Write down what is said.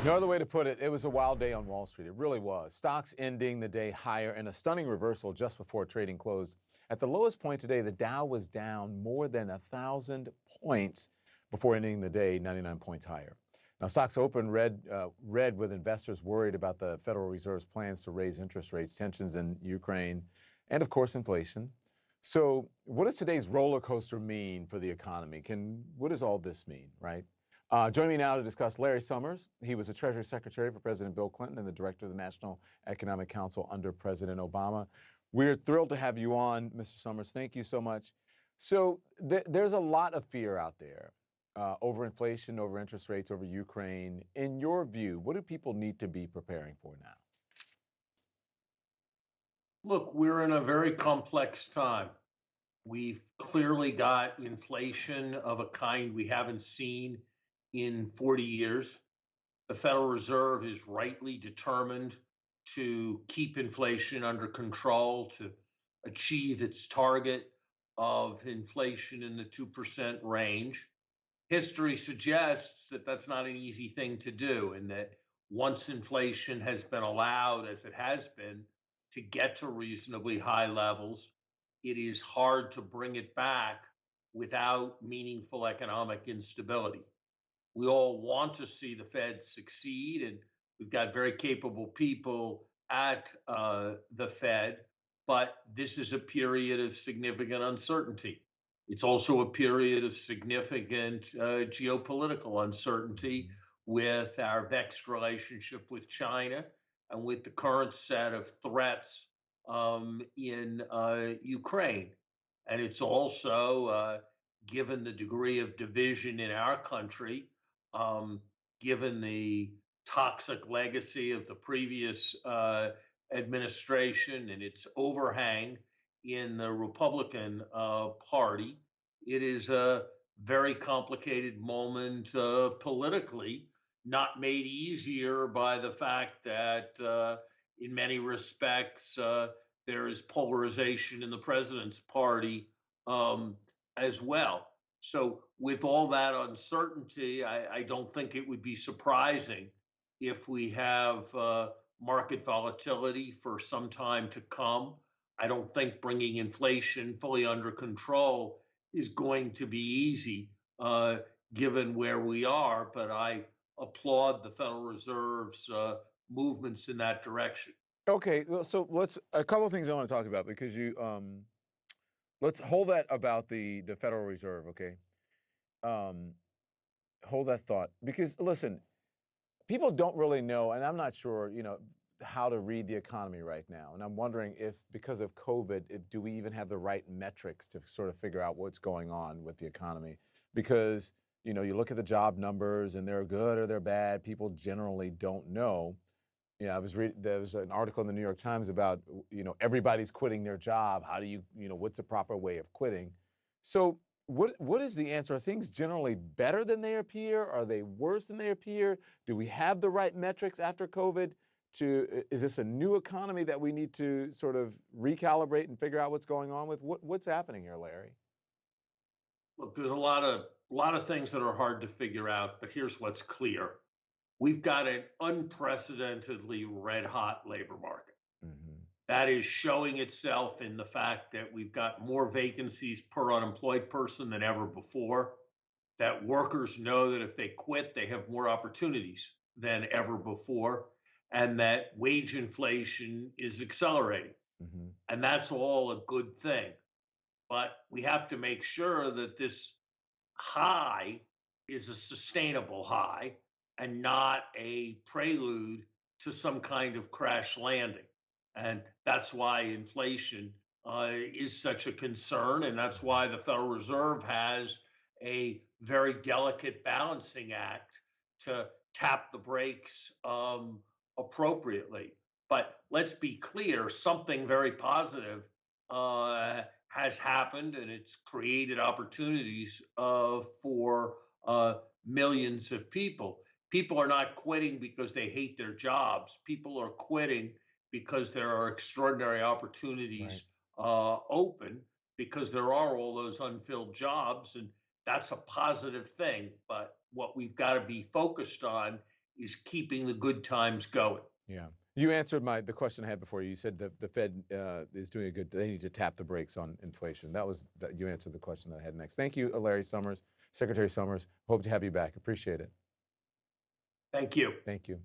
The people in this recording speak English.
No other way to put it, it was a wild day on Wall Street. It really was. Stocks ending the day higher in a stunning reversal just before trading closed. At the lowest point today, the Dow was down more than 1,000 points before ending the day 99 points higher. Now, stocks opened red with investors worried about the Federal Reserve's plans to raise interest rates, tensions in Ukraine, and of course, inflation. So what does today's roller coaster mean for the economy? What does all this mean, right? Joining me now to discuss, Larry Summers. He was the Treasury Secretary for President Bill Clinton and the Director of the National Economic Council under President Obama. We're thrilled to have you on, Mr. Summers. Thank you so much. So there's a lot of fear out there over inflation, over interest rates, over Ukraine. In your view, what do people need to be preparing for now? Look, we're in a very complex time. We've clearly got inflation of a kind we haven't seen in 40 years. The Federal Reserve is rightly determined to keep inflation under control, to achieve its target of inflation in the 2% range. History suggests that that's not an easy thing to do, and that once inflation has been allowed, as it has been, to get to reasonably high levels, it is hard to bring it back without meaningful economic instability. We all want to see the Fed succeed, and we've got very capable people at the Fed, but this is a period of significant uncertainty. It's also a period of significant geopolitical uncertainty with our vexed relationship with China and with the current set of threats in Ukraine. And it's also, given the degree of division in our country, given the toxic legacy of the previous administration and its overhang in the Republican Party, it is a very complicated moment politically, not made easier by the fact that, in many respects, there is polarization in the president's party as well. So, with all that uncertainty, I don't think it would be surprising if we have market volatility for some time to come. I don't think bringing inflation fully under control is going to be easy, given where we are, but I applaud the Federal Reserve's movements in that direction. Okay, well, so a couple of things I want to talk about because let's hold that about the Federal Reserve, okay? Um, Hold that thought because listen, people don't really know, and I'm not sure, how to read the economy right now. And I'm wondering if, because of COVID, do we even have the right metrics to sort of figure out what's going on with the economy? Because, you look at the job numbers and they're good or they're bad. People generally don't know. There was an article in the New York Times about, everybody's quitting their job. How do what's the proper way of quitting? So what is the answer? Are things generally better than they appear? Are they worse than they appear? Do we have the right metrics after COVID? Is this a new economy that we need to sort of recalibrate and figure out what's going on with? What's happening here, Larry? Look, there's a lot of things that are hard to figure out, but here's what's clear. We've got an unprecedentedly red hot labor market. Hmm. That is showing itself in the fact that we've got more vacancies per unemployed person than ever before, that workers know that if they quit, they have more opportunities than ever before, and that wage inflation is accelerating. Hmm. And that's all a good thing. But we have to make sure that this high is a sustainable high and not a prelude to some kind of crash landing. And that's why inflation is such a concern. And that's why the Federal Reserve has a very delicate balancing act to tap the brakes appropriately. But let's be clear, something very positive has happened, and it's created opportunities for millions of people. People are not quitting because they hate their jobs. People are quitting because there are extraordinary Right. opportunities open, because there are all those unfilled jobs, and that's a positive thing. But what we've got to be focused on is keeping the good times going. Yeah. You answered the question I had before. You said the Fed is doing a good. They need to tap the brakes on inflation. You answered the question that I had next. Thank you, Larry Summers, Secretary Summers. Hope to have you back. Appreciate it. Thank you. Thank you.